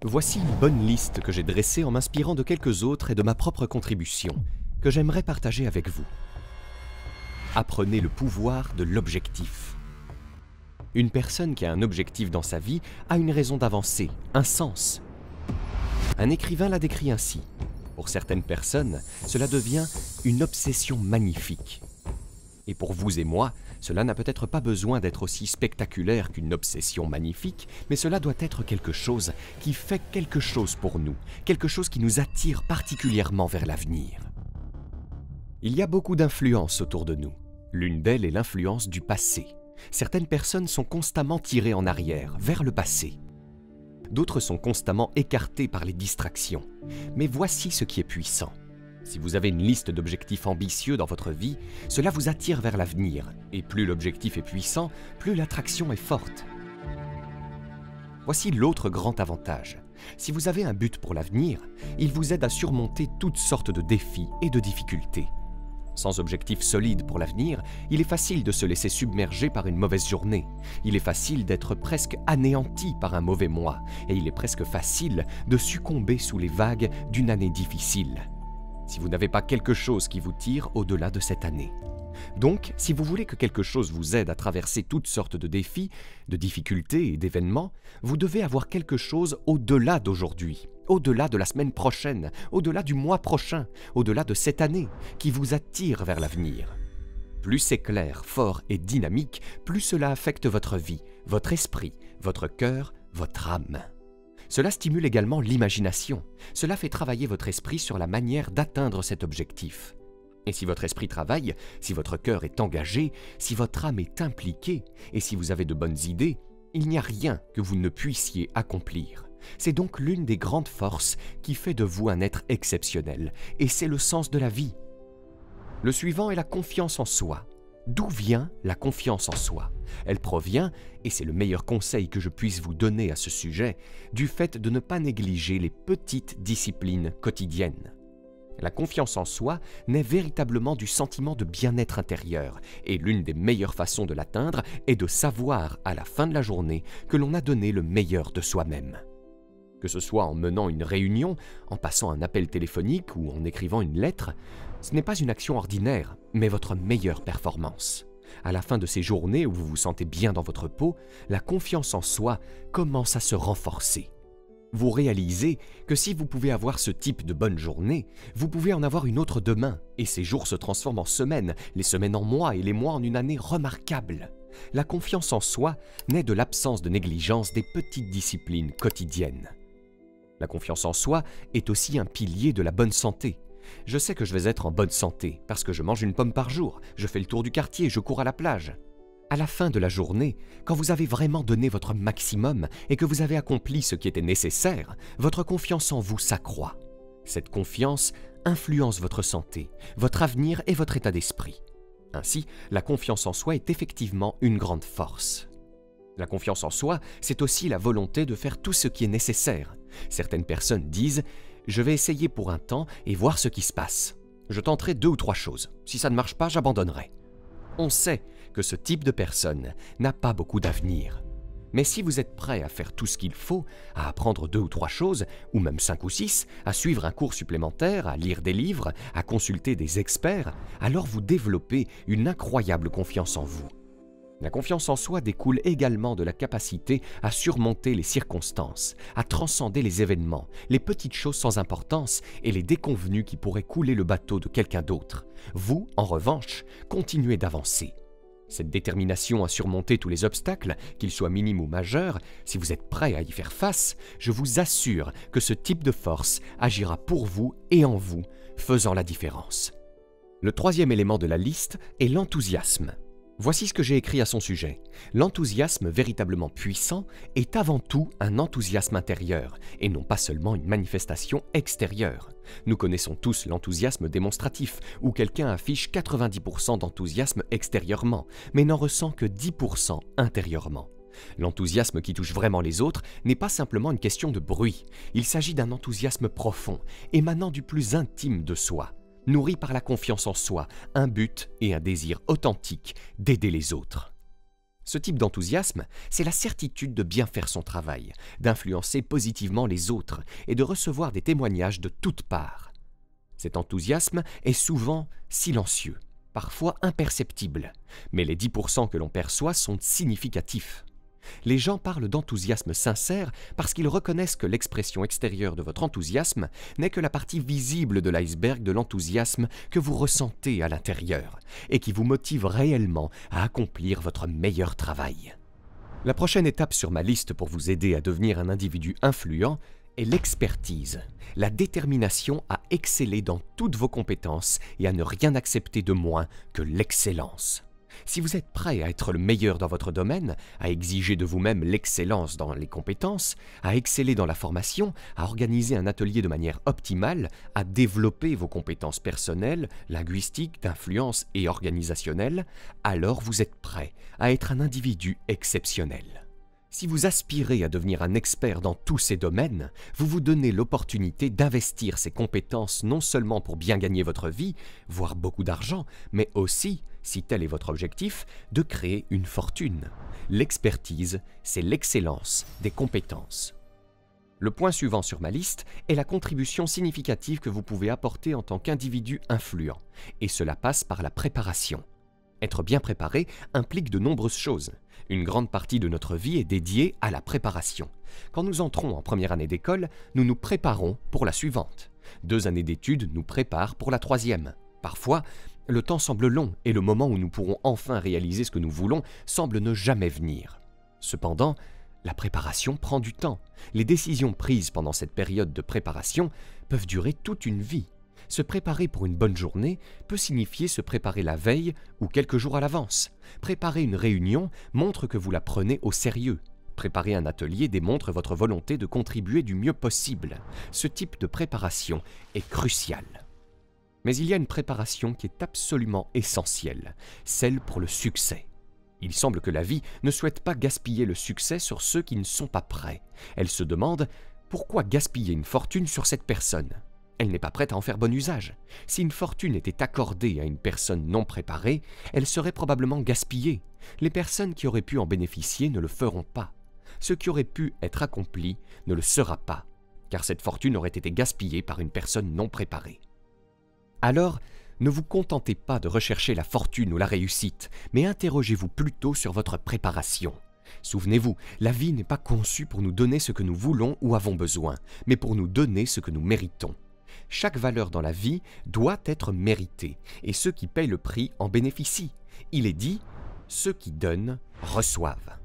Voici une bonne liste que j'ai dressée en m'inspirant de quelques autres et de ma propre contribution, que j'aimerais partager avec vous. Apprenez le pouvoir de l'objectif. Une personne qui a un objectif dans sa vie a une raison d'avancer, un sens. Un écrivain l'a décrit ainsi. Pour certaines personnes, cela devient une obsession magnifique. Et pour vous et moi, cela n'a peut-être pas besoin d'être aussi spectaculaire qu'une obsession magnifique, mais cela doit être quelque chose qui fait quelque chose pour nous, quelque chose qui nous attire particulièrement vers l'avenir. Il y a beaucoup d'influences autour de nous. L'une d'elles est l'influence du passé. Certaines personnes sont constamment tirées en arrière, vers le passé. D'autres sont constamment écartées par les distractions. Mais voici ce qui est puissant. Si vous avez une liste d'objectifs ambitieux dans votre vie, cela vous attire vers l'avenir. Et plus l'objectif est puissant, plus l'attraction est forte. Voici l'autre grand avantage. Si vous avez un but pour l'avenir, il vous aide à surmonter toutes sortes de défis et de difficultés. Sans objectif solide pour l'avenir, il est facile de se laisser submerger par une mauvaise journée. Il est facile d'être presque anéanti par un mauvais mois. Et il est presque facile de succomber sous les vagues d'une année difficile. Si vous n'avez pas quelque chose qui vous tire au-delà de cette année. Donc, si vous voulez que quelque chose vous aide à traverser toutes sortes de défis, de difficultés et d'événements, vous devez avoir quelque chose au-delà d'aujourd'hui, au-delà de la semaine prochaine, au-delà du mois prochain, au-delà de cette année, qui vous attire vers l'avenir. Plus c'est clair, fort et dynamique, plus cela affecte votre vie, votre esprit, votre cœur, votre âme. Cela stimule également l'imagination. Cela fait travailler votre esprit sur la manière d'atteindre cet objectif. Et si votre esprit travaille, si votre cœur est engagé, si votre âme est impliquée, et si vous avez de bonnes idées, il n'y a rien que vous ne puissiez accomplir. C'est donc l'une des grandes forces qui fait de vous un être exceptionnel, et c'est le sens de la vie. Le suivant est la confiance en soi. D'où vient la confiance en soi? Elle provient, et c'est le meilleur conseil que je puisse vous donner à ce sujet, du fait de ne pas négliger les petites disciplines quotidiennes. La confiance en soi naît véritablement du sentiment de bien-être intérieur, et l'une des meilleures façons de l'atteindre est de savoir à la fin de la journée que l'on a donné le meilleur de soi-même. Que ce soit en menant une réunion, en passant un appel téléphonique ou en écrivant une lettre, ce n'est pas une action ordinaire, mais votre meilleure performance. À la fin de ces journées où vous vous sentez bien dans votre peau, la confiance en soi commence à se renforcer. Vous réalisez que si vous pouvez avoir ce type de bonne journée, vous pouvez en avoir une autre demain, et ces jours se transforment en semaines, les semaines en mois et les mois en une année remarquable. La confiance en soi naît de l'absence de négligence des petites disciplines quotidiennes. La confiance en soi est aussi un pilier de la bonne santé. Je sais que je vais être en bonne santé parce que je mange une pomme par jour, je fais le tour du quartier, je cours à la plage. À la fin de la journée, quand vous avez vraiment donné votre maximum et que vous avez accompli ce qui était nécessaire, votre confiance en vous s'accroît. Cette confiance influence votre santé, votre avenir et votre état d'esprit. Ainsi, la confiance en soi est effectivement une grande force. La confiance en soi, c'est aussi la volonté de faire tout ce qui est nécessaire. Certaines personnes disent « Je vais essayer pour un temps et voir ce qui se passe. Je tenterai 2 ou 3 choses. Si ça ne marche pas, j'abandonnerai. » On sait que ce type de personne n'a pas beaucoup d'avenir. Mais si vous êtes prêt à faire tout ce qu'il faut, à apprendre 2 ou 3 choses, ou même 5 ou 6, à suivre un cours supplémentaire, à lire des livres, à consulter des experts, alors vous développez une incroyable confiance en vous. La confiance en soi découle également de la capacité à surmonter les circonstances, à transcender les événements, les petites choses sans importance et les déconvenues qui pourraient couler le bateau de quelqu'un d'autre. Vous, en revanche, continuez d'avancer. Cette détermination à surmonter tous les obstacles, qu'ils soient minimes ou majeurs, si vous êtes prêt à y faire face, je vous assure que ce type de force agira pour vous et en vous, faisant la différence. Le 3e élément de la liste est l'enthousiasme. Voici ce que j'ai écrit à son sujet. L'enthousiasme véritablement puissant est avant tout un enthousiasme intérieur, et non pas seulement une manifestation extérieure. Nous connaissons tous l'enthousiasme démonstratif, où quelqu'un affiche 90% d'enthousiasme extérieurement, mais n'en ressent que 10% intérieurement. L'enthousiasme qui touche vraiment les autres n'est pas simplement une question de bruit. Il s'agit d'un enthousiasme profond, émanant du plus intime de soi. Nourri par la confiance en soi, un but et un désir authentique d'aider les autres. Ce type d'enthousiasme, c'est la certitude de bien faire son travail, d'influencer positivement les autres et de recevoir des témoignages de toutes parts. Cet enthousiasme est souvent silencieux, parfois imperceptible, mais les 10% que l'on perçoit sont significatifs. Les gens parlent d'enthousiasme sincère parce qu'ils reconnaissent que l'expression extérieure de votre enthousiasme n'est que la partie visible de l'iceberg de l'enthousiasme que vous ressentez à l'intérieur et qui vous motive réellement à accomplir votre meilleur travail. La prochaine étape sur ma liste pour vous aider à devenir un individu influent est l'expertise, la détermination à exceller dans toutes vos compétences et à ne rien accepter de moins que l'excellence. Si vous êtes prêt à être le meilleur dans votre domaine, à exiger de vous-même l'excellence dans les compétences, à exceller dans la formation, à organiser un atelier de manière optimale, à développer vos compétences personnelles, linguistiques, d'influence et organisationnelles, alors vous êtes prêt à être un individu exceptionnel. Si vous aspirez à devenir un expert dans tous ces domaines, vous vous donnez l'opportunité d'investir ces compétences non seulement pour bien gagner votre vie, voire beaucoup d'argent, mais aussi, si tel est votre objectif, de créer une fortune. L'expertise, c'est l'excellence des compétences. Le point suivant sur ma liste est la contribution significative que vous pouvez apporter en tant qu'individu influent, et cela passe par la préparation. Être bien préparé implique de nombreuses choses. Une grande partie de notre vie est dédiée à la préparation. Quand nous entrons en première année d'école, nous nous préparons pour la suivante. 2 années d'études nous préparent pour la 3e. Parfois, le temps semble long et le moment où nous pourrons enfin réaliser ce que nous voulons semble ne jamais venir. Cependant, la préparation prend du temps. Les décisions prises pendant cette période de préparation peuvent durer toute une vie. Se préparer pour une bonne journée peut signifier se préparer la veille ou quelques jours à l'avance. Préparer une réunion montre que vous la prenez au sérieux. Préparer un atelier démontre votre volonté de contribuer du mieux possible. Ce type de préparation est crucial. Mais il y a une préparation qui est absolument essentielle, celle pour le succès. Il semble que la vie ne souhaite pas gaspiller le succès sur ceux qui ne sont pas prêts. Elle se demande « Pourquoi gaspiller une fortune sur cette personne ?» Elle n'est pas prête à en faire bon usage. Si une fortune était accordée à une personne non préparée, elle serait probablement gaspillée. Les personnes qui auraient pu en bénéficier ne le feront pas. Ce qui aurait pu être accompli ne le sera pas, car cette fortune aurait été gaspillée par une personne non préparée. Alors, ne vous contentez pas de rechercher la fortune ou la réussite, mais interrogez-vous plutôt sur votre préparation. Souvenez-vous, la vie n'est pas conçue pour nous donner ce que nous voulons ou avons besoin, mais pour nous donner ce que nous méritons. Chaque valeur dans la vie doit être méritée, et ceux qui payent le prix en bénéficient. Il est dit « ceux qui donnent reçoivent ».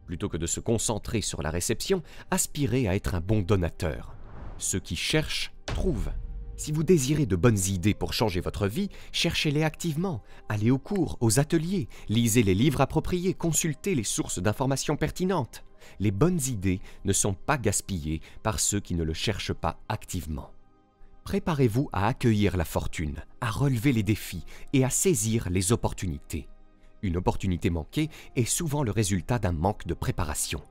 Plutôt que de se concentrer sur la réception, aspirez à être un bon donateur. Ceux qui cherchent trouvent. Si vous désirez de bonnes idées pour changer votre vie, cherchez-les activement. Allez aux cours, aux ateliers, lisez les livres appropriés, consultez les sources d'informations pertinentes. Les bonnes idées ne sont pas gaspillées par ceux qui ne le cherchent pas activement. Préparez-vous à accueillir la fortune, à relever les défis et à saisir les opportunités. Une opportunité manquée est souvent le résultat d'un manque de préparation.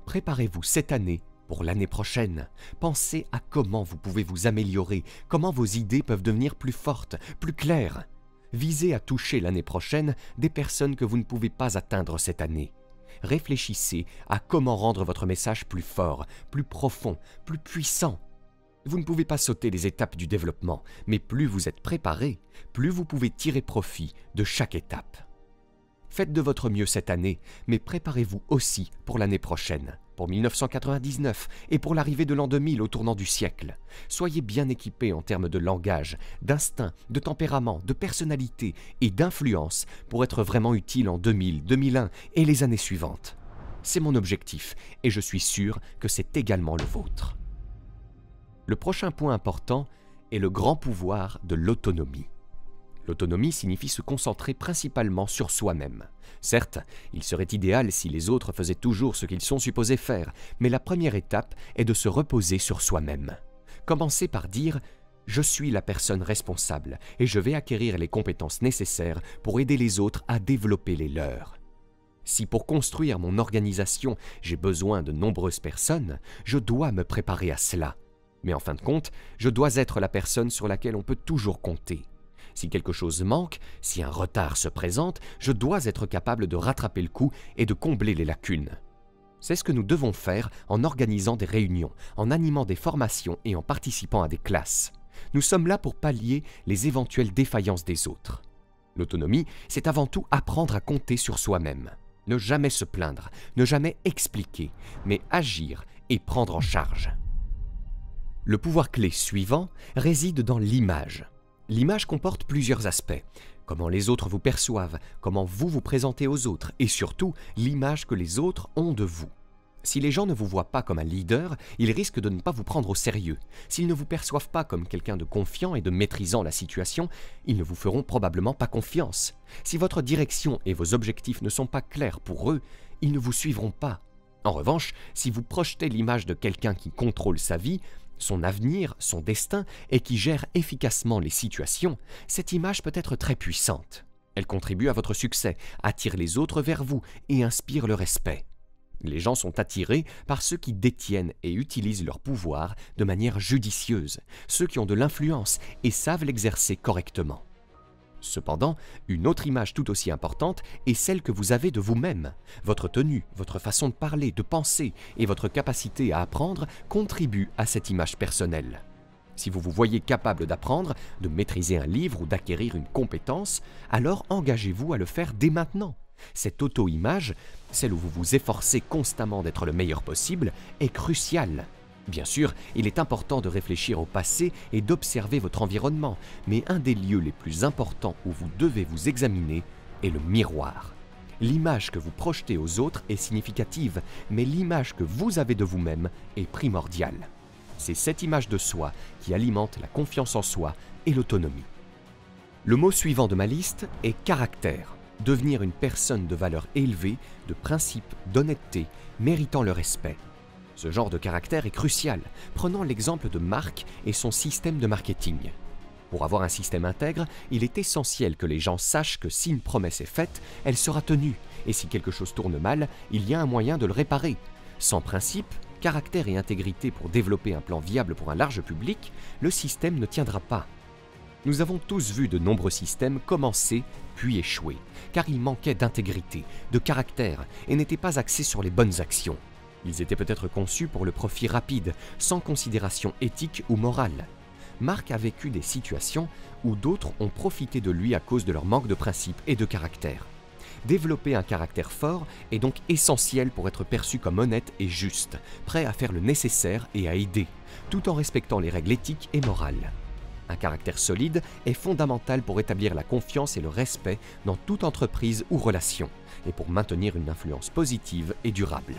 Préparez-vous cette année pour l'année prochaine. Pensez à comment vous pouvez vous améliorer, comment vos idées peuvent devenir plus fortes, plus claires. Visez à toucher l'année prochaine des personnes que vous ne pouvez pas atteindre cette année. Réfléchissez à comment rendre votre message plus fort, plus profond, plus puissant. Vous ne pouvez pas sauter les étapes du développement, mais plus vous êtes préparé, plus vous pouvez tirer profit de chaque étape. Faites de votre mieux cette année, mais préparez-vous aussi pour l'année prochaine, pour 1999 et pour l'arrivée de l'an 2000 au tournant du siècle. Soyez bien équipés en termes de langage, d'instinct, de tempérament, de personnalité et d'influence pour être vraiment utile en 2000, 2001 et les années suivantes. C'est mon objectif et je suis sûr que c'est également le vôtre. Le prochain point important est le grand pouvoir de l'autonomie. L'autonomie signifie se concentrer principalement sur soi-même. Certes, il serait idéal si les autres faisaient toujours ce qu'ils sont supposés faire, mais la première étape est de se reposer sur soi-même. Commencez par dire « Je suis la personne responsable et je vais acquérir les compétences nécessaires pour aider les autres à développer les leurs. » Si pour construire mon organisation, j'ai besoin de nombreuses personnes, je dois me préparer à cela. Mais en fin de compte, je dois être la personne sur laquelle on peut toujours compter. Si quelque chose manque, si un retard se présente, je dois être capable de rattraper le coup et de combler les lacunes. C'est ce que nous devons faire en organisant des réunions, en animant des formations et en participant à des classes. Nous sommes là pour pallier les éventuelles défaillances des autres. L'autonomie, c'est avant tout apprendre à compter sur soi-même. Ne jamais se plaindre, ne jamais expliquer, mais agir et prendre en charge. Le pouvoir clé suivant réside dans l'image. L'image comporte plusieurs aspects. Comment les autres vous perçoivent, comment vous vous présentez aux autres et surtout l'image que les autres ont de vous. Si les gens ne vous voient pas comme un leader, ils risquent de ne pas vous prendre au sérieux. S'ils ne vous perçoivent pas comme quelqu'un de confiant et de maîtrisant la situation, ils ne vous feront probablement pas confiance. Si votre direction et vos objectifs ne sont pas clairs pour eux, ils ne vous suivront pas. En revanche, si vous projetez l'image de quelqu'un qui contrôle sa vie, son avenir, son destin et qui gère efficacement les situations, cette image peut être très puissante. Elle contribue à votre succès, attire les autres vers vous et inspire le respect. Les gens sont attirés par ceux qui détiennent et utilisent leur pouvoir de manière judicieuse, ceux qui ont de l'influence et savent l'exercer correctement. Cependant, une autre image tout aussi importante est celle que vous avez de vous-même. Votre tenue, votre façon de parler, de penser et votre capacité à apprendre contribuent à cette image personnelle. Si vous vous voyez capable d'apprendre, de maîtriser un livre ou d'acquérir une compétence, alors engagez-vous à le faire dès maintenant. Cette auto-image, celle où vous vous efforcez constamment d'être le meilleur possible, est cruciale. Bien sûr, il est important de réfléchir au passé et d'observer votre environnement, mais un des lieux les plus importants où vous devez vous examiner est le miroir. L'image que vous projetez aux autres est significative, mais l'image que vous avez de vous-même est primordiale. C'est cette image de soi qui alimente la confiance en soi et l'autonomie. Le mot suivant de ma liste est caractère. Devenir une personne de valeur élevée, de principes, d'honnêteté, méritant le respect. Ce genre de caractère est crucial. Prenons l'exemple de Marc et son système de marketing. Pour avoir un système intègre, il est essentiel que les gens sachent que si une promesse est faite, elle sera tenue, et si quelque chose tourne mal, il y a un moyen de le réparer. Sans principe, caractère et intégrité pour développer un plan viable pour un large public, le système ne tiendra pas. Nous avons tous vu de nombreux systèmes commencer puis échouer, car ils manquaient d'intégrité, de caractère et n'étaient pas axés sur les bonnes actions. Ils étaient peut-être conçus pour le profit rapide, sans considération éthique ou morale. Marc a vécu des situations où d'autres ont profité de lui à cause de leur manque de principe et de caractère. Développer un caractère fort est donc essentiel pour être perçu comme honnête et juste, prêt à faire le nécessaire et à aider, tout en respectant les règles éthiques et morales. Un caractère solide est fondamental pour établir la confiance et le respect dans toute entreprise ou relation, et pour maintenir une influence positive et durable.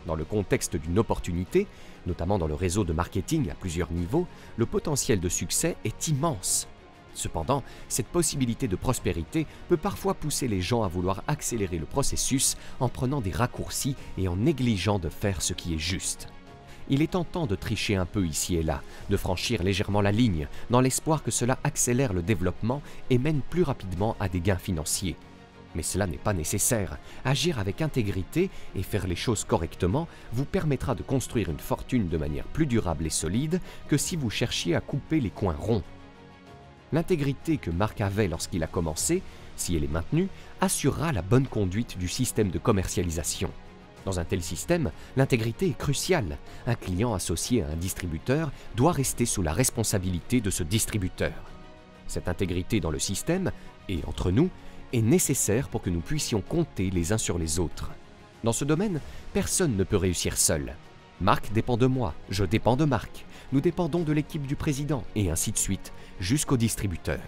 Dans le contexte d'une opportunité, notamment dans le réseau de marketing à plusieurs niveaux, le potentiel de succès est immense. Cependant, cette possibilité de prospérité peut parfois pousser les gens à vouloir accélérer le processus en prenant des raccourcis et en négligeant de faire ce qui est juste. Il est tentant de tricher un peu ici et là, de franchir légèrement la ligne, dans l'espoir que cela accélère le développement et mène plus rapidement à des gains financiers. Mais cela n'est pas nécessaire. Agir avec intégrité et faire les choses correctement vous permettra de construire une fortune de manière plus durable et solide que si vous cherchiez à couper les coins ronds. L'intégrité que Marc avait lorsqu'il a commencé, si elle est maintenue, assurera la bonne conduite du système de commercialisation. Dans un tel système, l'intégrité est cruciale. Un client associé à un distributeur doit rester sous la responsabilité de ce distributeur. Cette intégrité dans le système, et entre nous, est nécessaire pour que nous puissions compter les uns sur les autres. Dans ce domaine, personne ne peut réussir seul. Marc dépend de moi, je dépends de Marc, nous dépendons de l'équipe du président, et ainsi de suite, jusqu'au distributeur.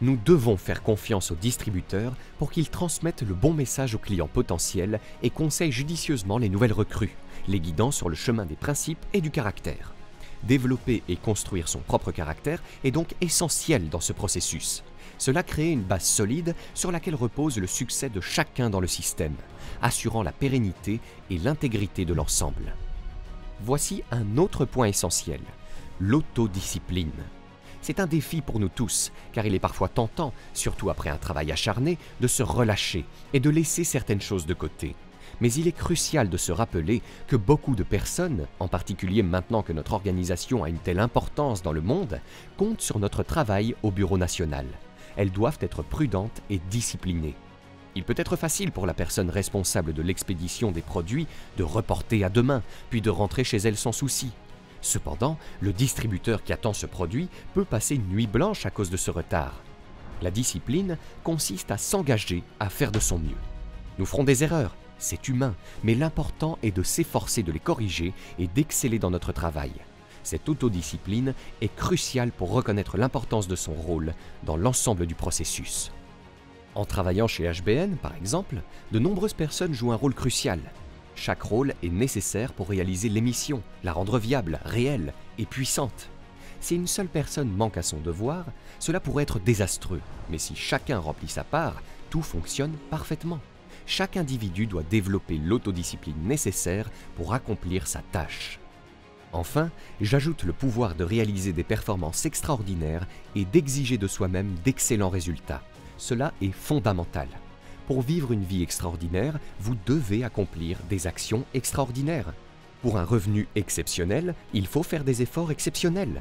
Nous devons faire confiance aux distributeurs pour qu'ils transmettent le bon message aux clients potentiels et conseillent judicieusement les nouvelles recrues, les guidant sur le chemin des principes et du caractère. Développer et construire son propre caractère est donc essentiel dans ce processus. Cela crée une base solide sur laquelle repose le succès de chacun dans le système, assurant la pérennité et l'intégrité de l'ensemble. Voici un autre point essentiel, l'autodiscipline. C'est un défi pour nous tous, car il est parfois tentant, surtout après un travail acharné, de se relâcher et de laisser certaines choses de côté. Mais il est crucial de se rappeler que beaucoup de personnes, en particulier maintenant que notre organisation a une telle importance dans le monde, comptent sur notre travail au Bureau national. Elles doivent être prudentes et disciplinées. Il peut être facile pour la personne responsable de l'expédition des produits de reporter à demain, puis de rentrer chez elle sans souci. Cependant, le distributeur qui attend ce produit peut passer une nuit blanche à cause de ce retard. La discipline consiste à s'engager à faire de son mieux. Nous ferons des erreurs, c'est humain, mais l'important est de s'efforcer de les corriger et d'exceller dans notre travail. Cette autodiscipline est cruciale pour reconnaître l'importance de son rôle dans l'ensemble du processus. En travaillant chez HBN, par exemple, de nombreuses personnes jouent un rôle crucial. Chaque rôle est nécessaire pour réaliser l'émission, la rendre viable, réelle et puissante. Si une seule personne manque à son devoir, cela pourrait être désastreux, mais si chacun remplit sa part, tout fonctionne parfaitement. Chaque individu doit développer l'autodiscipline nécessaire pour accomplir sa tâche. Enfin, j'ajoute le pouvoir de réaliser des performances extraordinaires et d'exiger de soi-même d'excellents résultats. Cela est fondamental. Pour vivre une vie extraordinaire, vous devez accomplir des actions extraordinaires. Pour un revenu exceptionnel, il faut faire des efforts exceptionnels.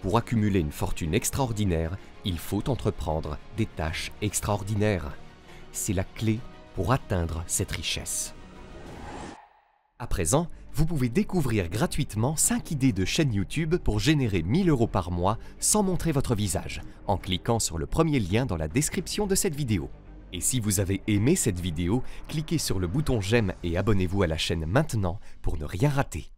Pour accumuler une fortune extraordinaire, il faut entreprendre des tâches extraordinaires. C'est la clé pour atteindre cette richesse. À présent, vous pouvez découvrir gratuitement 5 idées de chaîne YouTube pour générer 1 000 € par mois sans montrer votre visage, en cliquant sur le premier lien dans la description de cette vidéo. Et si vous avez aimé cette vidéo, cliquez sur le bouton j'aime et abonnez-vous à la chaîne maintenant pour ne rien rater.